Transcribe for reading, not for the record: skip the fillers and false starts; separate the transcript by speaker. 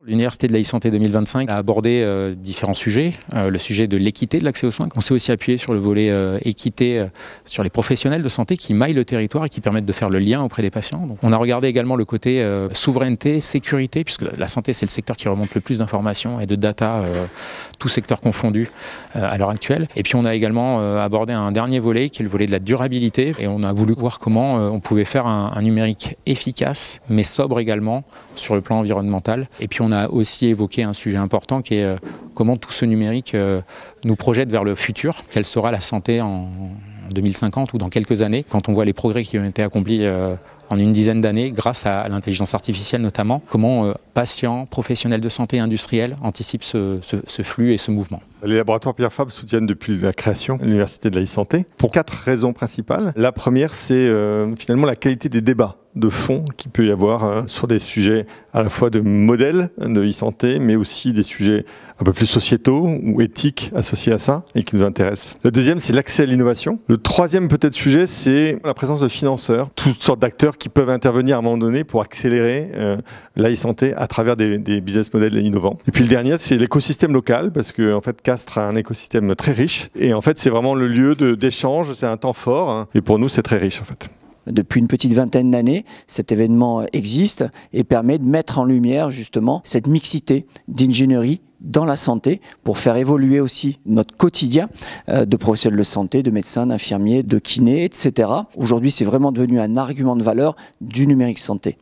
Speaker 1: L'Université de la e-santé 2025 a abordé différents sujets. Le sujet de l'équité de l'accès aux soins. On s'est aussi appuyé sur le volet équité sur les professionnels de santé qui maillent le territoire et qui permettent de faire le lien auprès des patients. Donc, on a regardé également le côté souveraineté, sécurité, puisque la santé c'est le secteur qui remonte le plus d'informations et de data, tout secteur confondu à l'heure actuelle. Et puis on a également abordé un dernier volet qui est le volet de la durabilité. Et on a voulu voir comment on pouvait faire un numérique efficace, mais sobre également sur le plan environnemental. Et puis on a aussi évoqué un sujet important qui est comment tout ce numérique nous projette vers le futur. Quelle sera la santé en 2050 ou dans quelques années, quand on voit les progrès qui ont été accomplis en une dizaine d'années, grâce à l'intelligence artificielle notamment, comment patients, professionnels de santé, industriels anticipent ce flux et ce mouvement.
Speaker 2: Les laboratoires Pierre Fabre soutiennent depuis la création l'Université de la e-santé pour 4 raisons principales. La première, c'est finalement la qualité des débats de fond qu'il peut y avoir sur des sujets à la fois de modèles de e-santé, mais aussi des sujets un peu plus sociétaux ou éthiques associés à ça et qui nous intéressent. Le deuxième, c'est l'accès à l'innovation. Le troisième peut-être sujet, c'est la présence de financeurs, toutes sortes d'acteurs qui peuvent intervenir à un moment donné pour accélérer la e-santé à travers des business models innovants. Et puis le dernier, c'est l'écosystème local, parce que en fait, Castres a un écosystème très riche. Et en fait, c'est vraiment le lieu d'échange, c'est un temps fort. Hein, et pour nous, c'est très riche en fait.
Speaker 3: Depuis une petite vingtaine d'années, cet événement existe et permet de mettre en lumière justement cette mixité d'ingénierie dans la santé pour faire évoluer aussi notre quotidien de professionnels de santé, de médecins, d'infirmiers, de kinés, etc. Aujourd'hui, c'est vraiment devenu un argument de valeur du numérique santé.